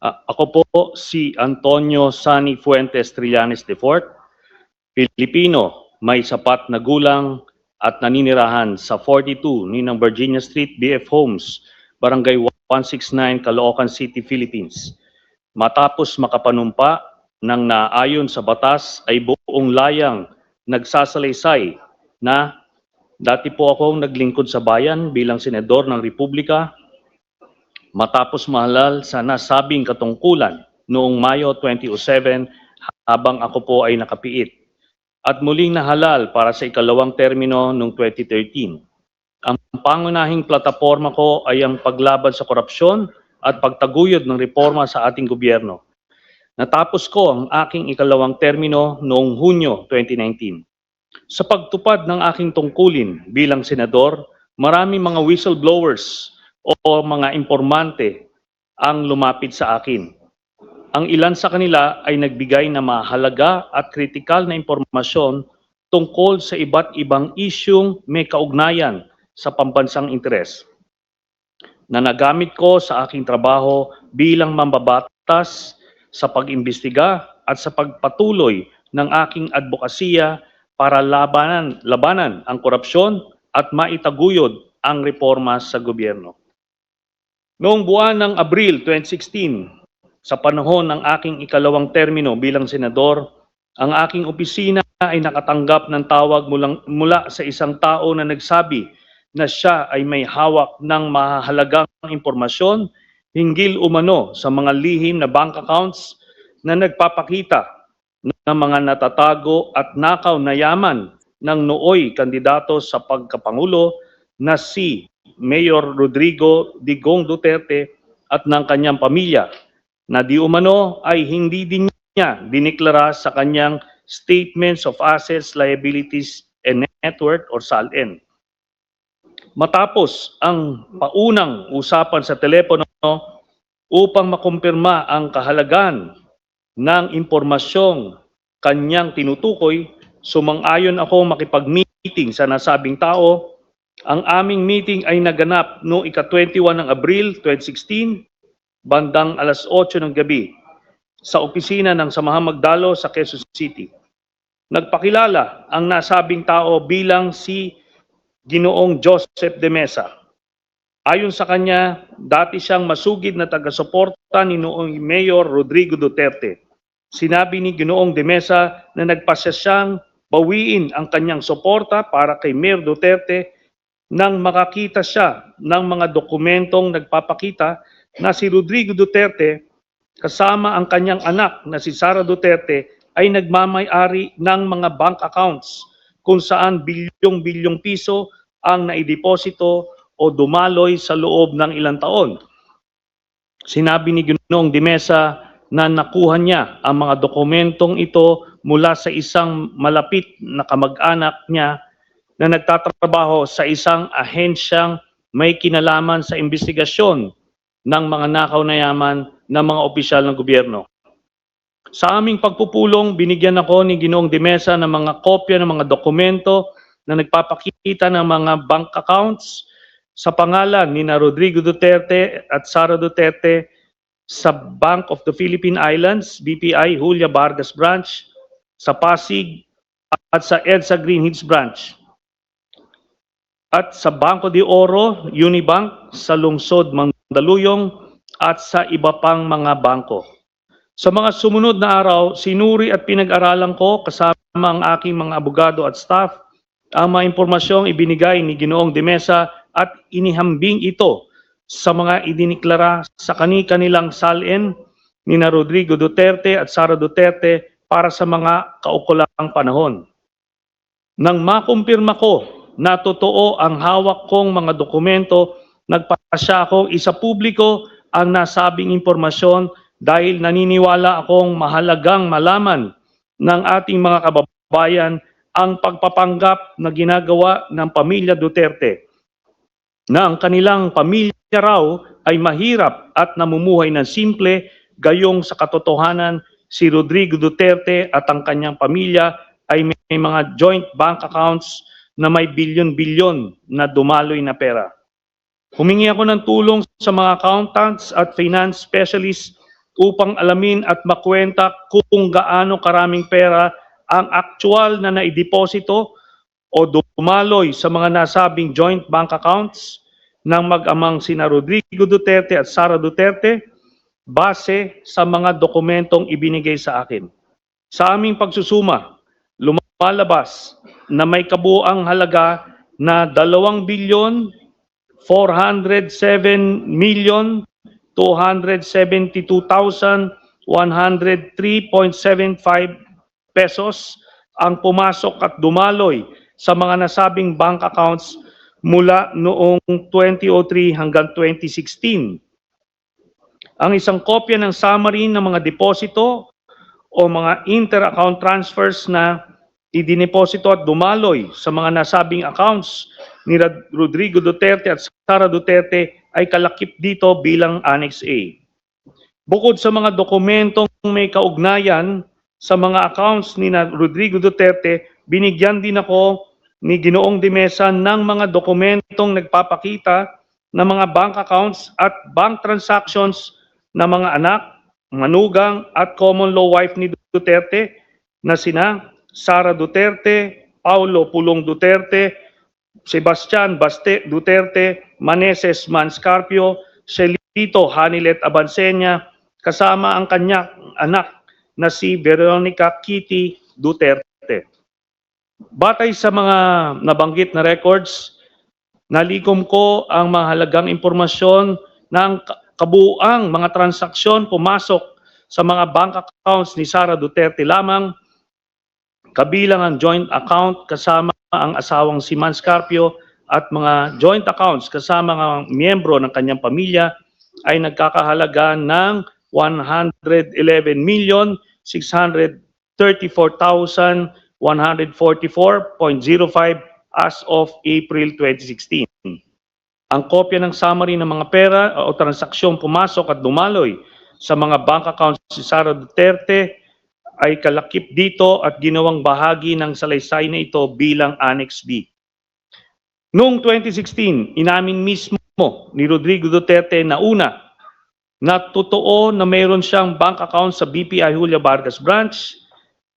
Ako po si Antonio Sani Fuentes Trillanes IV, Pilipino, may sapat na gulang at naninirahan sa 42 Ninang Virginia Street, BF Homes, Barangay 169, Caloocan City, Philippines. Matapos makapanumpa ng naayon sa batas ay buong layang nagsasalaysay na dati po akong naglingkod sa bayan bilang senador ng Republika matapos mahalal sa nasabing katungkulan noong Mayo 2007 habang ako po ay nakapiit at muling nahalal para sa ikalawang termino noong 2013. Ang pangunahing plataforma ko ay ang paglaban sa korupsyon at pagtaguyod ng reforma sa ating gobyerno. Natapos ko ang aking ikalawang termino noong Hunyo 2019. Sa pagtupad ng aking tungkulin bilang senador, marami mga whistleblowers o mga informante ang lumapit sa akin. Ang ilan sa kanila ay nagbigay na mahalaga at kritikal na impormasyon tungkol sa iba't ibang isyung may kaugnayan sa pambansang interes na nagamit ko sa aking trabaho bilang mambabatas sa pag-imbestiga at sa pagpatuloy ng aking advokasya para labanan ang korupsyon at maitaguyod ang reforma sa gobyerno. Noong buwan ng Abril 2016, sa panahon ng aking ikalawang termino bilang senador, ang aking opisina ay nakatanggap ng tawag mula sa isang tao na nagsabi na siya ay may hawak ng mahalagang impormasyon hinggil umano sa mga lihim na bank accounts na nagpapakita ng mga natatago at nakaw na yaman ng nooy kandidato sa pagkapangulo na si Mayor Rodrigo Digong Duterte at ng kanyang pamilya na di umano ay hindi din niya diniklara sa kanyang Statements of Assets, Liabilities, and Net Worth or SALN. Matapos ang paunang usapan sa telepono upang makumpirma ang kahalagan ng impormasyong kanyang tinutukoy, sumang-ayon ako makipag-meeting sa nasabing tao. Ang aming meeting ay naganap noong ika-21 ng Abril 2016, bandang alas 8 ng gabi, sa opisina ng Samahang Magdalo sa Quezon City. Nagpakilala ang nasabing tao bilang si Ginoong Joseph de Mesa. Ayon sa kanya, dati siyang masugid na taga-suporta ni noong Mayor Rodrigo Duterte. Sinabi ni Ginoong de Mesa na nagpasya siyang bawiin ang kanyang suporta para kay Mayor Duterte nang makakita siya ng mga dokumentong nagpapakita na si Rodrigo Duterte kasama ang kanyang anak na si Sara Duterte ay nagmamay-ari ng mga bank accounts kung saan bilyong-bilyong piso ang naideposito o dumaloy sa loob ng ilang taon. Sinabi ni Ginoong de Mesa na nakuha niya ang mga dokumentong ito mula sa isang malapit na kamag-anak niya na nagtatrabaho sa isang ahensyang may kinalaman sa investigasyon ng mga nakaw na yaman ng mga opisyal ng gobyerno. Sa aming pagpupulong, binigyan ako ni Ginoong de Mesa ng mga kopya ng mga dokumento na nagpapakita ng mga bank accounts sa pangalan ni Rodrigo Duterte at Sara Duterte sa Bank of the Philippine Islands, BPI, Julia Vargas Branch, sa Pasig at sa EDSA Green Hills Branch, at sa Banco de Oro, Unibank, sa Lungsod Mandaluyong at sa iba pang mga bangko. Sa mga sumunod na araw, sinuri at pinag-aralan ko kasama ang aking mga abogado at staff ang mga impormasyong ibinigay ni Ginoong de Mesa at inihambing ito sa mga idiniklara sa kani-kanilang SALN ni Rodrigo Duterte at Sara Duterte para sa mga kaukulang panahon. Nang makumpirma ko na totoo ang hawak kong mga dokumento, nagpasya akong isapubliko ang nasabing impormasyon dahil naniniwala akong mahalagang malaman ng ating mga kababayan ang pagpapanggap na ginagawa ng pamilya Duterte na ang kanilang pamilya raw ay mahirap at namumuhay ng simple, gayong sa katotohanan si Rodrigo Duterte at ang kanyang pamilya ay may mga joint bank accounts na may bilyon-bilyon na dumaloy na pera. Humingi ako ng tulong sa mga accountants at finance specialists upang alamin at makwenta kung gaano karaming pera ang actual na naideposito o dumaloy sa mga nasabing joint bank accounts ng mag-amang sina Rodrigo Duterte at Sara Duterte base sa mga dokumentong ibinigay sa akin. Sa aming pagsusuma, lumalabas na may kabuuang halaga na 2,407,272,103.75 pesos ang pumasok at dumaloy sa mga nasabing bank accounts mula noong 2003 hanggang 2016. Ang isang kopya ng summary ng mga deposito o mga inter-account transfers na idineposito at dumaloy sa mga nasabing accounts ni Rodrigo Duterte at Sara Duterte ay kalakip dito bilang Annex A. Bukod sa mga dokumentong may kaugnayan sa mga accounts ni Rodrigo Duterte, binigyan din ako ni Ginoong De Mesa ng mga dokumentong nagpapakita ng mga bank accounts at bank transactions ng mga anak, manugang at common law wife ni Duterte na sina Sara Duterte, Paulo Pulong Duterte, Sebastian Baste Duterte, Maneses Manscarpio, Celito Hanilet Abansenya, kasama ang kanyang anak na si Veronica Kitty Duterte. Batay sa mga nabanggit na records, nalikom ko ang mahalagang impormasyon ng kabuuang mga transaksyon pumasok sa mga bank accounts ni Sara Duterte lamang, kabilang ang joint account kasama ang asawang si Manscarpio at mga joint accounts kasama ang miyembro ng kanyang pamilya ay nagkakahalaga ng 111,634,144.05 as of April 2016. Ang kopya ng summary ng mga pera o transaksyong pumasok at dumaloy sa mga bank accounts si Sara Duterte ay kalakip dito at ginawang bahagi ng salaysay na ito bilang Annex B. Noong 2016, inamin mismo ni Rodrigo Duterte na una, na totoo na mayroon siyang bank account sa BPI Julia Vargas Branch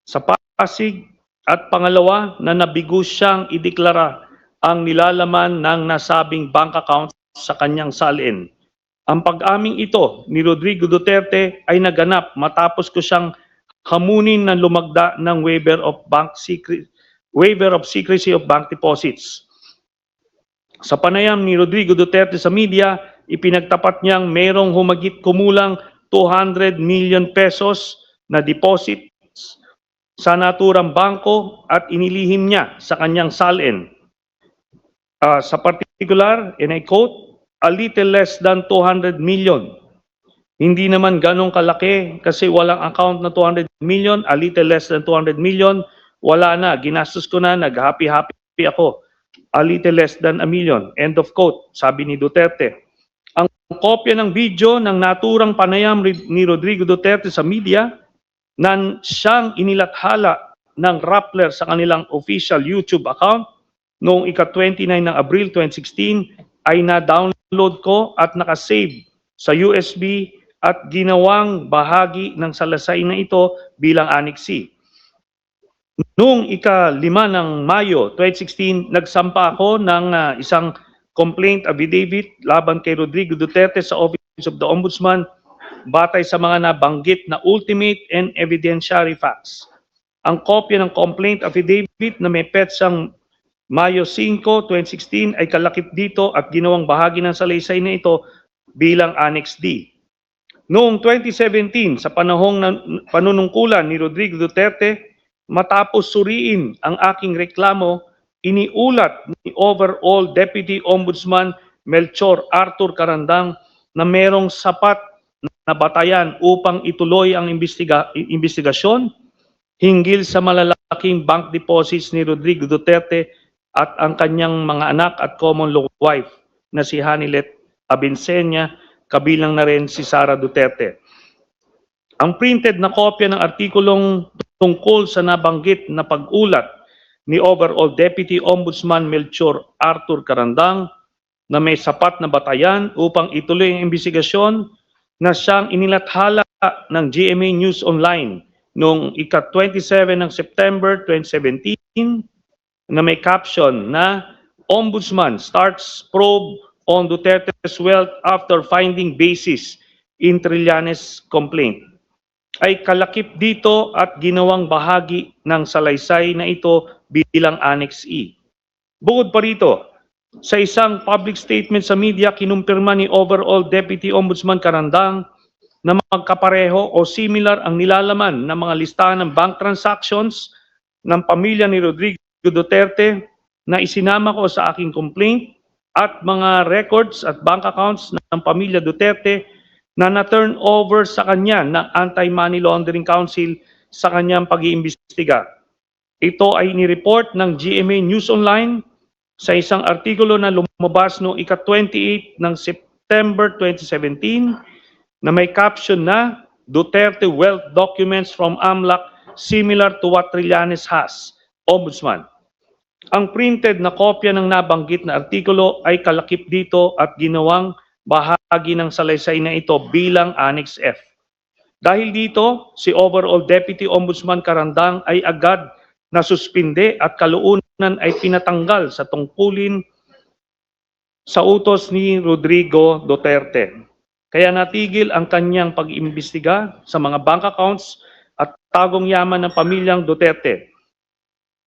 sa Pasig at pangalawa na nabigo siyang ideklara ang nilalaman ng nasabing bank account sa kanyang salin. Ang pag-aming ito ni Rodrigo Duterte ay naganap matapos ko siyang hamunin ng lumagda ng waiver of secrecy of bank deposits. Sa panayam ni Rodrigo Duterte sa media, ipinagtapat niyang mayroong humigit kumulang 200 million pesos na deposits sa naturang bangko at inilihim niya sa kanyang salin. Sa particular, and I quote, a little less than 200 million. Hindi naman ganong kalaki kasi walang account na 200 million, a little less than 200 million, wala na, ginastos ko na, nag-happy-happy ako. A little less than a million. End of quote, sabi ni Duterte. Ang kopya ng video ng naturang panayam ni Rodrigo Duterte sa media na siyang inilathala ng Rappler sa kanilang official YouTube account noong ika-29 ng Abril 2016 ay na-download ko at nakasave sa USB at ginawang bahagi ng salasay na ito bilang Annex C. Noong ika-5 ng Mayo 2016, nagsampa ako ng isang complaint affidavit laban kay Rodrigo Duterte sa Office of the Ombudsman batay sa mga nabanggit na ultimate and evidentiary facts. Ang kopya ng complaint affidavit na may petsang Mayo 5, 2016 ay kalakip dito at ginawang bahagi ng salaysay na ito bilang Annex D. Noong 2017, sa panahong panunungkulan ni Rodrigo Duterte, matapos suriin ang aking reklamo, iniulat ni Overall Deputy Ombudsman Melchor Arthur Carandang na merong sapat na batayan upang ituloy ang investigasyon hinggil sa malalaking bank deposits ni Rodrigo Duterte at ang kanyang mga anak at common law wife na si Hanilet Abinsenya, kabilang na rin si Sara Duterte. Ang printed na kopya ng artikulong tungkol sa nabanggit na pag-ulat ni Overall Deputy Ombudsman Melchor Arthur Carandang na may sapat na batayan upang ituloy ang investigasyon na siyang inilathala ng GMA News Online noong ika-27 ng September 2017 na may caption na Ombudsman starts probe on Duterte's wealth after finding basis in Trillanes complaint, ay kalakip dito at ginawang bahagi ng salaysay na ito bilang Annex E. Bukod pa rito, sa isang public statement sa media, kinumpirma ni Overall Deputy Ombudsman Carandang na magkapareho o similar ang nilalaman ng mga listahan ng bank transactions ng pamilya ni Rodrigo Duterte na isinama ko sa aking complaint at mga records at bank accounts ng pamilya Duterte na na-turn over sa kanya ng Anti-Money Laundering Council sa kanyang pag-iimbestiga. Ito ay nireport ng GMA News Online sa isang artikulo na lumabas noong ika-28 ng September 2017 na may caption na Duterte Wealth Documents from AMLAC similar to what Trillanes has, Ombudsman. Ang printed na kopya ng nabanggit na artikulo ay kalakip dito at ginawang bahagi ng salaysay na ito bilang Annex F. Dahil dito, si Overall Deputy Ombudsman Carandang ay agad na suspinde at kalaunan ay pinatanggal sa tungkulin sa utos ni Rodrigo Duterte. Kaya natigil ang kanyang pag-imbestiga sa mga bank accounts at tagong yaman ng pamilyang Duterte.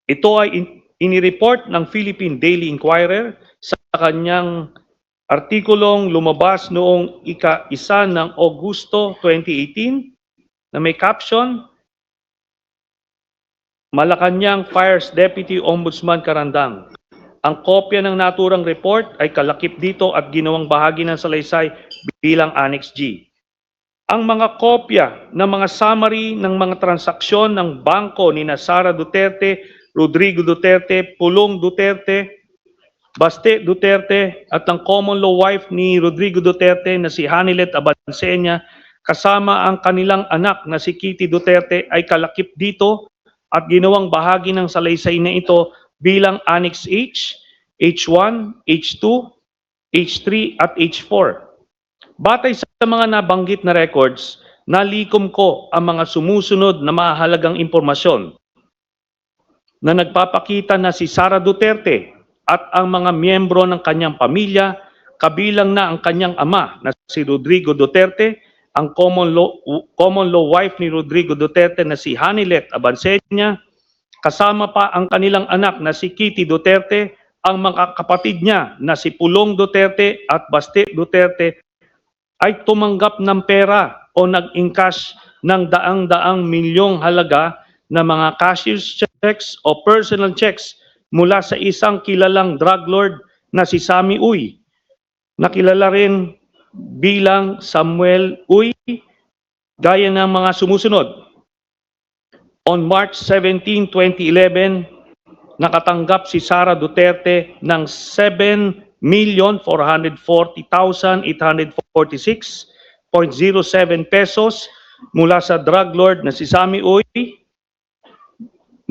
Ito ay inireport ng Philippine Daily Inquirer sa kanyang artikulong lumabas noong ika-1 ng Agosto 2018 na may caption, Malacanang fires Deputy Ombudsman Carandang. Ang kopya ng naturang report ay kalakip dito at ginawang bahagi ng salaysay bilang Annex G. Ang mga kopya ng mga summary ng mga transaksyon ng bangko ni Sara Duterte, Rodrigo Duterte, Pulong Duterte, Baste Duterte at ang common law wife ni Rodrigo Duterte na si Hanilet Abansenya kasama ang kanilang anak na si Kitty Duterte ay kalakip dito at ginawang bahagi ng salaysay na ito bilang Annex H, H1, H2, H3 at H4. Batay sa mga nabanggit na records, nalikom ko ang mga sumusunod na mahalagang impormasyon na nagpapakita na si Sara Duterte at ang mga miyembro ng kanyang pamilya, kabilang na ang kanyang ama na si Rodrigo Duterte, ang common law wife ni Rodrigo Duterte na si Hanilet Abansenya, kasama pa ang kanilang anak na si Kitty Duterte, ang mga kapatid niya na si Pulong Duterte at Baste Duterte ay tumanggap ng pera o nag-encash ng daang-daang milyong halaga na mga cashier's checks o personal checks mula sa isang kilalang drug lord na si Sammy Uy, na kilala rin bilang Samuel Uy, gaya ng mga sumusunod. On March 17, 2011, nakatanggap si Sara Duterte ng 7,440,846.07 pesos mula sa drug lord na si Sammy Uy.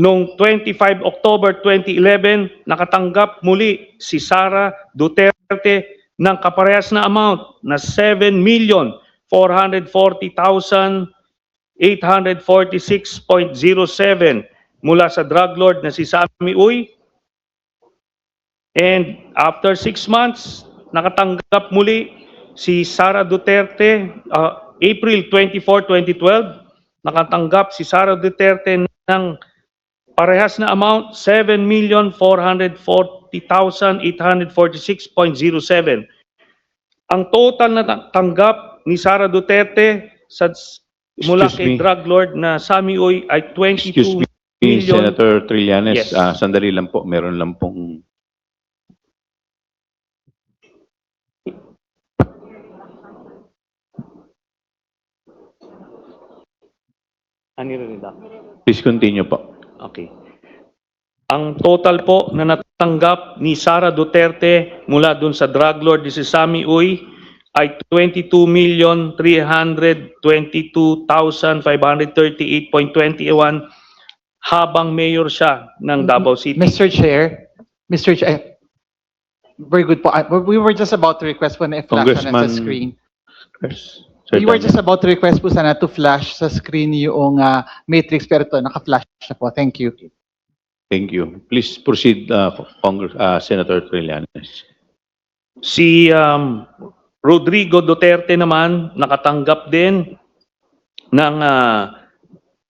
Noong 25 October 2011, nakatanggap muli si Sara Duterte ng kaparehas na amount na 7,440,846.07 mula sa drug lord na si Sammy Uy. And after 6 months, nakatanggap muli si Sara Duterte, April 24, 2012, nakatanggap si Sara Duterte ng parehas na amount, 7,440,846.07. Ang total na tanggap ni Sara Duterte mula kay drug lord na Sammy Uy ay 22 Excuse me, million. Senator Trillanes, Yes. sandali lang po, meron lang pong... Please continue po. Okay. Ang total po na natanggap ni Sara Duterte mula dun sa drug lord ni si Sammy Uy ay 22,322,538.21 habang mayor siya ng Davao City. Mr. Chair, very good po. We were just about to request for an flash on the Congressman- screen. We were Daniel. just about to request po sana to flash sa screen yung matrix pero ito, naka-flash na po. Thank you. Thank you. Please proceed, Senator Trillanes. Si Rodrigo Duterte naman nakatanggap din ng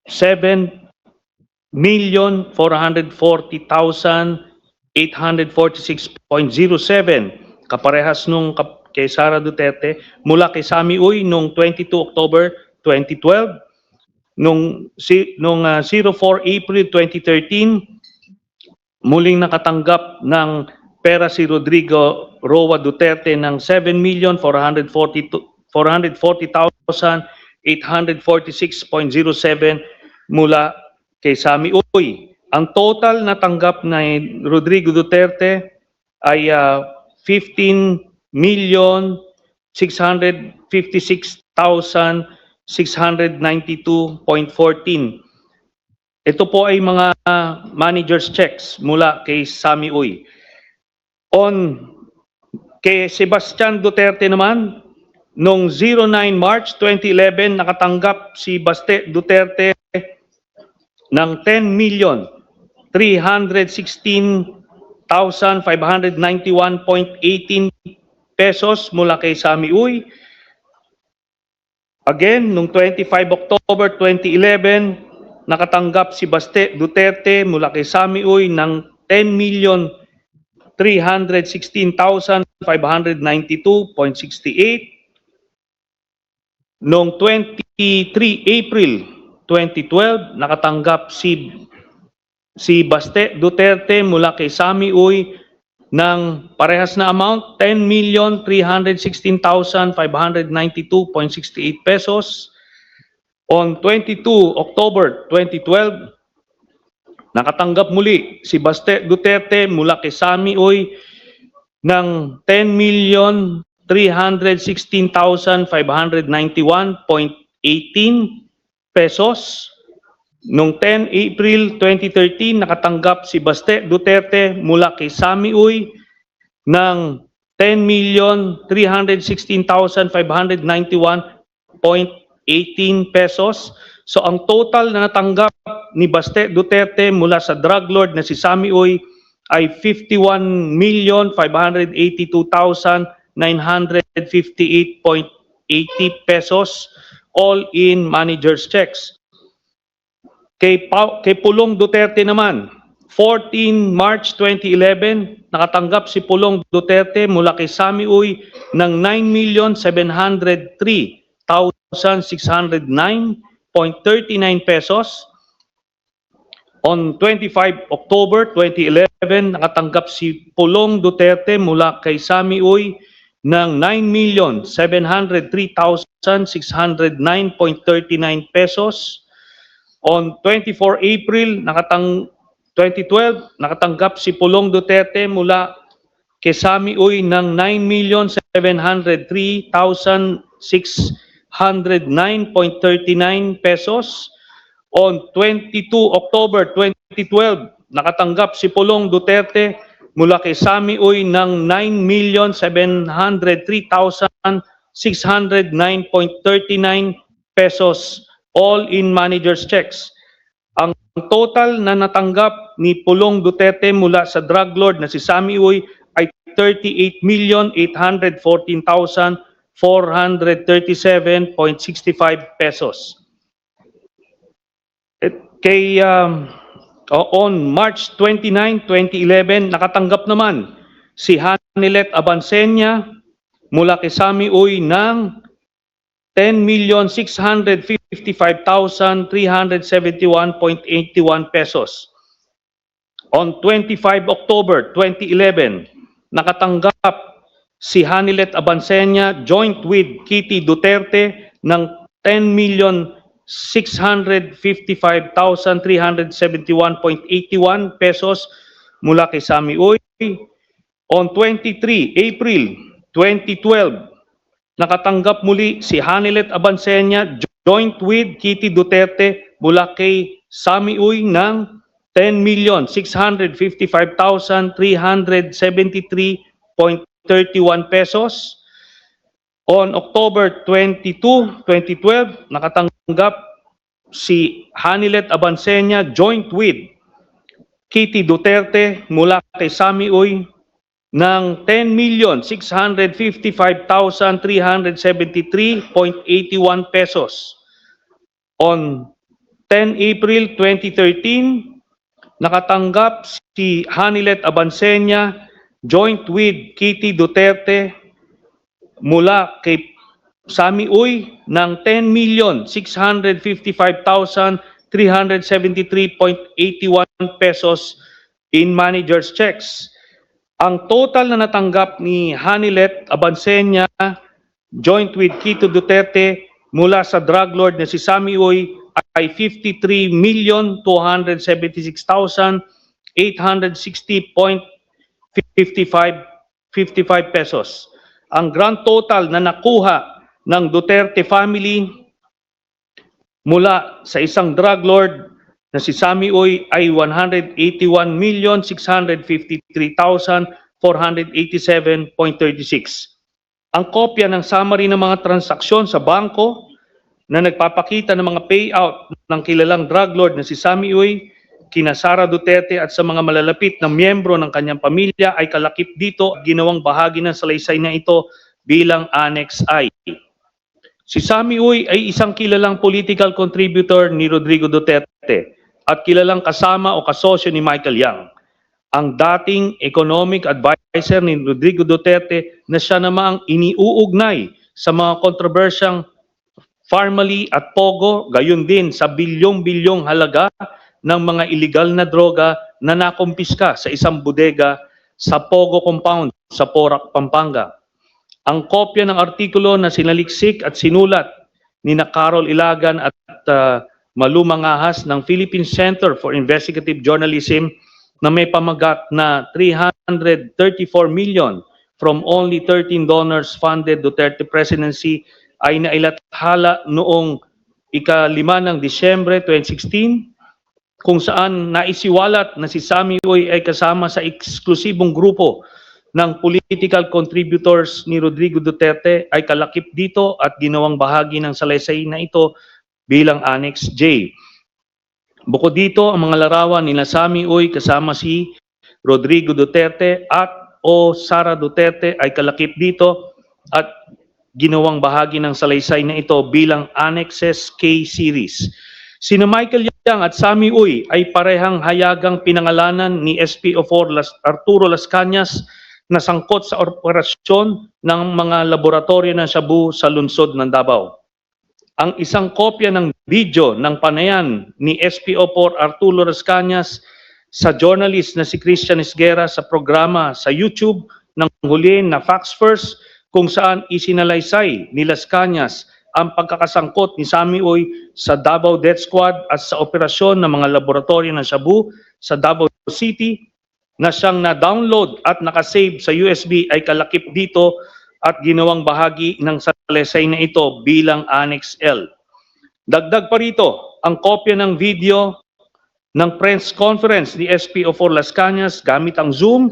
7,440,846.07 kaparehas nung kay Sara Duterte mula kay Sami Uy nung 22 October 2012 nung 04 April 2013 muling nakatanggap ng pera si Rodrigo Roa Duterte ng 7,440,846.07 mula kay Sami Uy. Ang total na tanggap na Rodrigo Duterte ay 15,656,692.14. Ito po ay mga manager's checks mula kay Sami Uy. Kay Sebastian Duterte naman, noong 09 March 2011, nakatanggap si Baste Duterte ng 10,316,591.18 pesos mula kay Sami Uy. Again, noong 25 October 2011, nakatanggap si Baste Duterte mula kay Sami Uy ng 10,316,592.68. Noong 23 April 2012, nakatanggap si Baste Duterte mula kay Sami Uy ng parehas na amount, 10,316,592.68 pesos. On 22 October 2012, nakatanggap muli si Baste Duterte mula kay Sami Uy ng 10,316,591.18 pesos. Noong 10 April 2013, nakatanggap si Baste Duterte mula kay Sami Uy ng 10,316,591.18 pesos. So ang total na natanggap ni Baste Duterte mula sa drug lord na si Sami Uy ay 51,582,958.80 pesos, all in manager's checks. Kay Pulong Duterte naman, 14 March 2011, nakatanggap si Pulong Duterte mula kay Sami Uy ng 9,703,609.39 pesos. On 25 October 2011, nakatanggap si Pulong Duterte mula kay Sami Uy ng 9,703,609.39 pesos. On 24 April 2012, nakatanggap si Pulong Duterte mula kay Sami Uy ng 9,703,609.39 pesos. On 22 October 2012, nakatanggap si Pulong Duterte mula kay Sami Uy ng 9,703,609.39 pesos, all in manager's checks. Ang total na natanggap ni Pulong Duterte mula sa drug lord na si Sami Uy ay 38,814,437.65 pesos. On March 29, 2011, nakatanggap naman si Hanilet Abansenya mula kay Sami Uy ng 10,655,371.81 pesos. On 25 October 2011, nakatanggap si Hanilet Abansenya joint with Kitty Duterte ng 10,655,371.81 pesos mula kay Sami Uy. On 23 April 2012, nakatanggap muli si Hanilet Abansenya joint with Kitty Duterte mula kay Sami Uy ng 10,655,373.31 pesos. On October 22, 2012, nakatanggap si Hanilet Abansenya joint with Kitty Duterte mula kay Sami Uy ng 10,655,373.81 pesos. On 10 April 2013, nakatanggap si Hanilet Abansenya joint with Kitty Duterte mula kay Sami Uy ng 10,655,373.81 pesos in manager's checks. Ang total na natanggap ni Hanilet Abansenya joint with Kitty Duterte mula sa drug lord na si Sami Uy ay 53,276,860.55 pesos. Ang grand total na nakuha ng Duterte family mula sa isang drug lord na si Sami Uy ay 181,653,487.36. Ang kopya ng summary ng mga transaksyon sa bangko na nagpapakita ng mga payout ng kilalang drug lord na si Sami Uy, kina Sara Duterte at sa mga malalapit na miyembro ng kanyang pamilya ay kalakip dito at ginawang bahagi ng salaysay na ito bilang Annex I. Si Sami Uy ay isang kilalang political contributor ni Rodrigo Duterte at kilalang kasama o kasosyo ni Michael Yang, ang dating economic advisor ni Rodrigo Duterte na siya namang iniuugnay sa mga kontrobersyang Farmally at Pogo, gayon din sa bilyong-bilyong halaga ng mga illegal na droga na nakumpiska sa isang bodega sa Pogo compound sa Porac, Pampanga. Ang kopya ng artikulo na sinaliksik at sinulat ni Carol Ilagan at Malu Mangahas ng Philippine Center for Investigative Journalism na may pamagat na 334 million from only 13 donors funded Duterte presidency ay nailathala noong ika-5 ng Disyembre 2016 kung saan naisiwalat na si Sami Uy ay kasama sa eksklusibong grupo ng political contributors ni Rodrigo Duterte ay kalakip dito at ginawang bahagi ng salaysay na ito bilang Annex J. Bukod dito, ang mga larawan ni Sami Uy kasama si Rodrigo Duterte at o Sara Duterte ay kalakip dito at ginawang bahagi ng salaysay na ito bilang Annexes K series. Sina Michael Yang at Sami Uy ay parehang hayagang pinangalanan ni SPO4 Arturo Las Cañas na sangkot sa operasyon ng mga laboratorio ng Shabu sa lungsod ng Davao. Ang isang kopya ng video ng panayan ni SPO4 Arturo Las Cañas sa journalist na si Christian Esguerra sa programa sa YouTube ng huli na Facts First kung saan isinalaysay ni Las Cañas ang pagkakasangkot ni Sami Uy sa Davao Death Squad at sa operasyon ng mga laboratorio ng Shabu sa Davao City na siyang na-download at nakasave sa USB ay kalakip dito at ginawang bahagi ng salaysay na ito bilang Annex L. Dagdag pa rito, ang kopya ng video ng press conference ni SPO4 Las Cañas gamit ang Zoom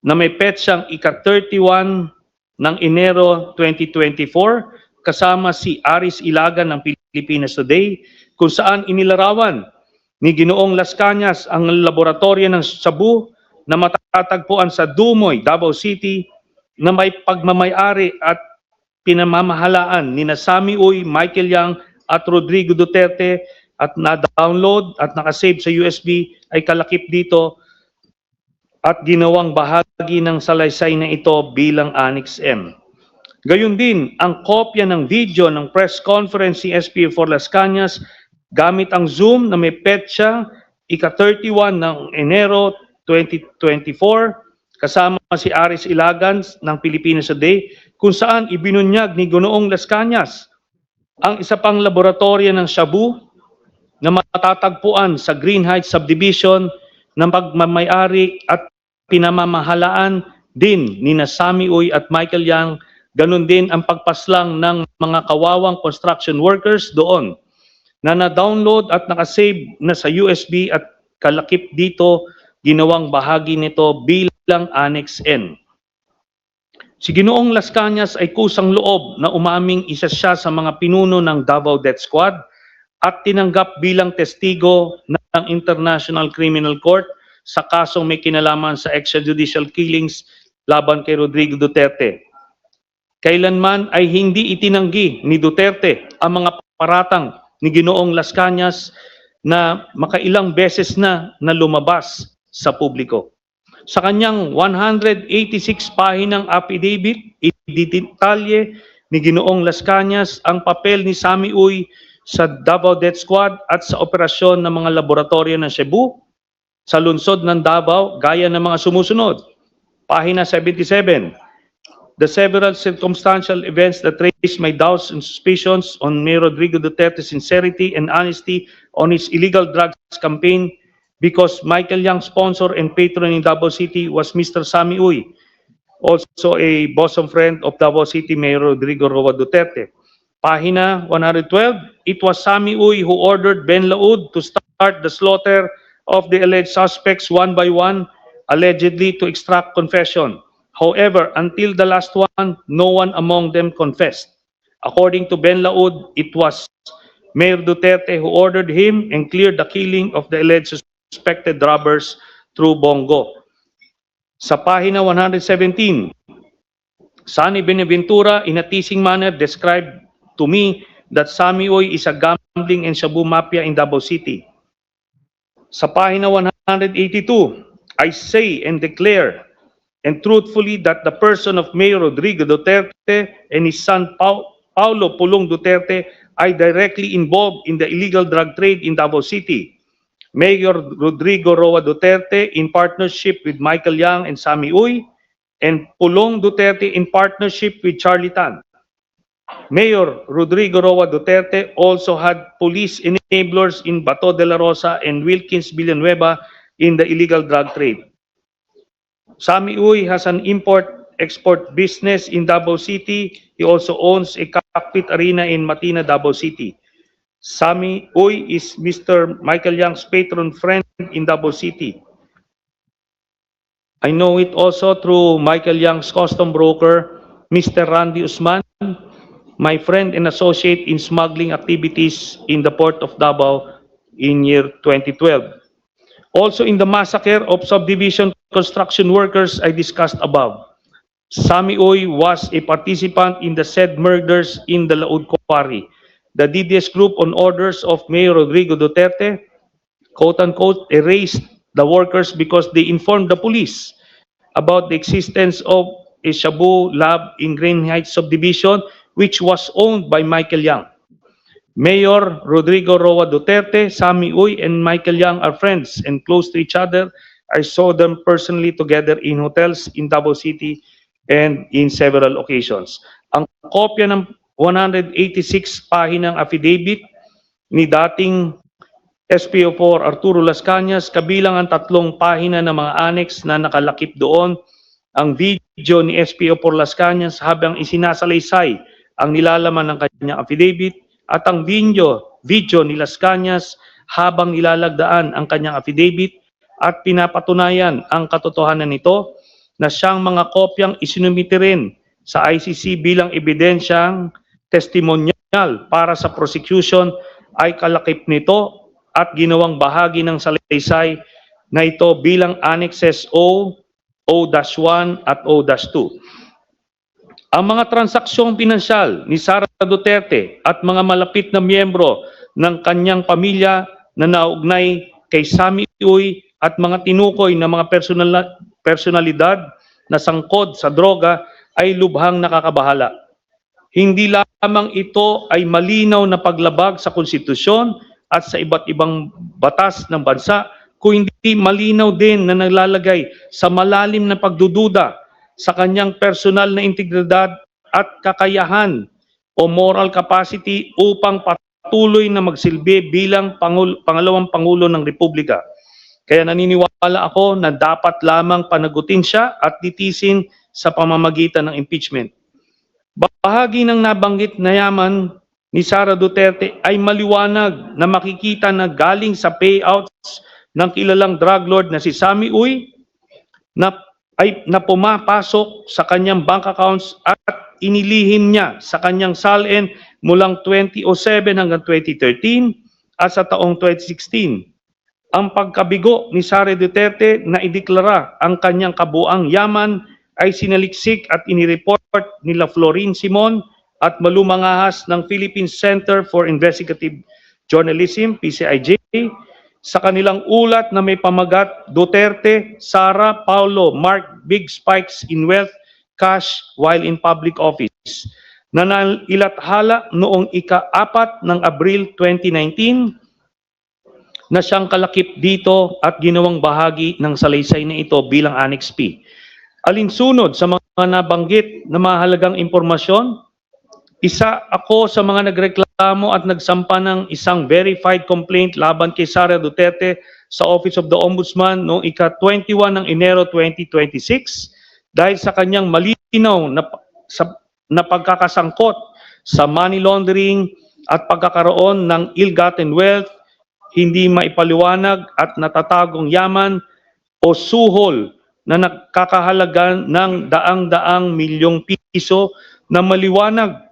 na may petsang ika-31 ng Enero 2024 kasama si Aris Ilagan ng Pilipinas Today kung saan inilarawan ni Ginoong Las Cañas ang laboratorio ng Shabu na matatagpuan sa Dumoy, Davao City na may pagmamayari at pinamamahalaan ni Sami Uy, Michael Yang at Rodrigo Duterte at na-download at nakasave sa USB ay kalakip dito at ginawang bahagi ng salaysay na ito bilang Annex M. Gayun din, ang kopya ng video ng press conference ni SPO4 Las Cañas gamit ang Zoom na may petsa ika-31 ng Enero 2024 kasama si Aris Ilagan ng Pilipinas Today kung saan ibinunyag ni Ginoong Las Cañas ang isa pang laboratorio ng Shabu na matatagpuan sa Green Heights Subdivision ng pagmamayari at pinamamahalaan din ni Sami Uy at Michael Yang, ganun din ang pagpaslang ng mga kawawang construction workers doon na na-download at nakasave na sa USB at kalakip dito ginawang bahagi nito bilang Annex N. Si Ginoong Las Cañas ay kusang loob na umaming isa siya sa mga pinuno ng Davao Death Squad at tinanggap bilang testigo ng International Criminal Court sa kasong may kinalaman sa extrajudicial killings laban kay Rodrigo Duterte. Kailanman ay hindi itinanggi ni Duterte ang mga paratang ni Ginoong Las Cañas na makailang beses na lumabas sa publiko. Sa kanyang 186 pahinang affidavit, ididetalye ni Ginoong Las Cañas ang papel ni Sammy Uy sa Davao Death Squad at sa operasyon ng mga laboratorio ng Cebu sa lungsod ng Davao gaya ng mga sumusunod. Pahina 77. The several circumstantial events that raise my doubts and suspicions on Mayor Rodrigo Duterte's sincerity and honesty on his illegal drugs campaign because Michael Yang sponsor and patron in Davao City was Mr. Sammy Uy, also a bosom friend of Davao City Mayor Rodrigo Roa Duterte. Pahina 112, it was Sammy Uy who ordered Ben Laud to start the slaughter of the alleged suspects one by one, allegedly to extract confession. However, until the last one, no one among them confessed. According to Ben Laud, it was Mayor Duterte who ordered him and cleared the killing of the alleged suspected robbers through Bongo. Sa pahina 117, Sonny Benaventura in a teasing manner described to me that Sammy Uy is a gambling and shabu mafia in Davao City. Sa pahina 182, I say and declare and truthfully that the person of Mayor Rodrigo Duterte and his son Paulo Pulong Duterte are directly involved in the illegal drug trade in Davao City. Mayor Rodrigo Roa Duterte in partnership with Michael Yang and Sammy Uy, and Pulong Duterte in partnership with Charlie Tan. Mayor Rodrigo Roa Duterte also had police enablers in Bato de la Rosa and Wilkins Villanueva in the illegal drug trade. Sammy Uy has an import-export business in Davao City. He also owns a cockpit arena in Matina, Davao City. Sammy Uy is Mr. Michael Yang's patron friend in Davao City. I know it also through Michael Yang's custom broker, Mr. Randy Usman, my friend and associate in smuggling activities in the port of Davao in year 2012. Also in the massacre of subdivision construction workers I discussed above, Sammy Uy was a participant in the said murders in the Laud Quarry. The DDS group on orders of Mayor Rodrigo Duterte, quote-unquote, erased the workers because they informed the police about the existence of a shabu lab in Green Heights subdivision, which was owned by Michael Yang. Mayor Rodrigo Roa Duterte, Sammy Uy, and Michael Yang are friends and close to each other. I saw them personally together in hotels in Davao City and in several occasions. Ang kopya ng 186 pahinang affidavit ni dating SPO4 Arturo Las Cañas, kabilang ang 3 pahina ng mga annex na nakalakip doon, ang video ni SPO4 Las Cañas habang isinasalaysay ang nilalaman ng kanyang affidavit, at ang video ni Las Cañas habang nilalagdaan ang kanyang affidavit at pinapatunayan ang katotohanan nito na siyang mga kopyang isinumite rin sa ICC bilang ebidensyang testimonyal para sa prosecution ay kalakip nito at ginawang bahagi ng salaysay na ito bilang annexes O, O-1 at O-2. Ang mga transaksyong pinansyal ni Sara Duterte at mga malapit na miyembro ng kanyang pamilya na naugnay kay Sammy Uy at mga tinukoy na mga personalidad na sangkot sa droga ay lubhang nakakabahala. Hindi lamang ito ay malinaw na paglabag sa konstitusyon at sa iba't ibang batas ng bansa, kundi malinaw din na naglalagay sa malalim na pagdududa sa kanyang personal na integridad at kakayahan o moral capacity upang patuloy na magsilbi bilang pangalawang Pangulo ng Republika. Kaya naniniwala ako na dapat lamang panagutin siya at litisin sa pamamagitan ng impeachment. Bahagi ng nabanggit na yaman ni Sara Duterte ay maliwanag na makikita na galing sa payouts ng kilalang drug lord na si Sammy Uy na ay na pumapasok sa kanyang bank accounts at inilihim niya sa kanyang salin mulang 2007 hanggang 2013 at sa taong 2016. Ang pagkabigo ni Sara Duterte na ideklara ang kanyang kabuang yaman ay sinaliksik at inireport nila Florin Simon at Malumangahas ng Philippine Center for Investigative Journalism, PCIJ, sa kanilang ulat na may pamagat Duterte, Sara, Paulo, Mark Big Spikes in Wealth, Cash while in public office, na nailathala noong ika-4 ng Abril 2019 na siyang kalakip dito at ginawang bahagi ng salaysay na ito bilang Annex P. Alinsunod sa mga nabanggit na mahalagang impormasyon, isa ako sa mga nagreklamo at nagsampa ng isang verified complaint laban kay Sara Duterte sa Office of the Ombudsman noong ika-21 ng Enero 2026 dahil sa kanyang malinaw na pagkakasangkot sa money laundering at pagkakaroon ng ill-gotten wealth, hindi maipaliwanag at natatagong yaman o suhol na nakakahalaga ng daang-daang milyong piso na maliwanag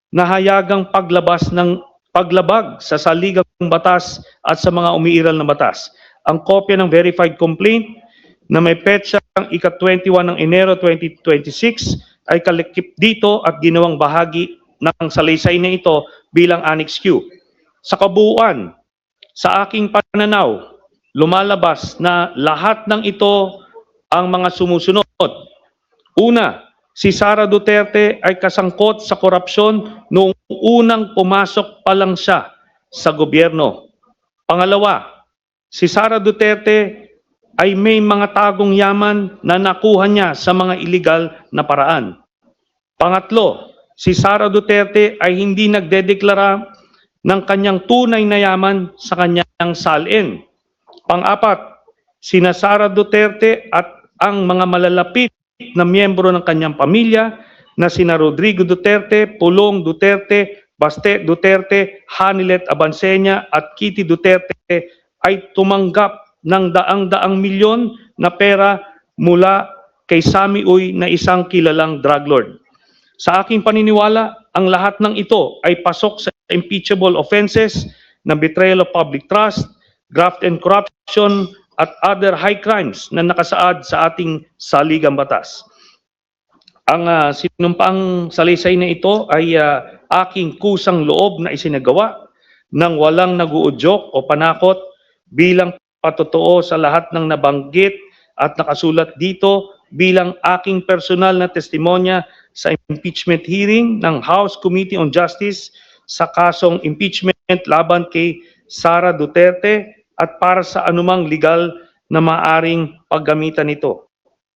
na hayagang paglabag sa saligang batas at sa mga umiiral na batas. Ang kopya ng verified complaint na may petsang ika-21 ng Enero 2026 ay kalakip dito at ginawang bahagi ng salaysay na ito bilang Annex Q. Sa kabuuan, sa aking pananaw, lumalabas na lahat ng ito ang mga sumusunod. Una, si Sara Duterte ay kasangkot sa korupsyon noong unang pumasok pa lang siya sa gobyerno. Pangalawa, si Sara Duterte ay may mga tagong yaman na nakuha niya sa mga iligal na paraan. Pangatlo, si Sara Duterte ay hindi nagdedeklara ng kanyang tunay na yaman sa kanyang salin. Pang-apat, sina Sara Duterte at ang mga malalapit na miyembro ng kanyang pamilya na sina Rodrigo Duterte, Pulong Duterte, Baste Duterte, Hanilet Abansenya at Kitty Duterte ay tumanggap ng daang-daang milyon na pera mula kay Sammy Uy na isang kilalang drug lord. Sa aking paniniwala, ang lahat ng ito ay pasok sa impeachable offenses na betrayal of public trust, graft and corruption, at other high crimes na nakasaad sa ating saligang batas. Ang sinumpang salaysay na ito ay aking kusang loob na isinagawa ng walang naguudyok o panakot bilang patotoo sa lahat ng nabanggit at nakasulat dito bilang aking personal na testimonya sa impeachment hearing ng House Committee on Justice sa kasong impeachment laban kay Sara Duterte at para sa anumang legal na maaring paggamitan nito.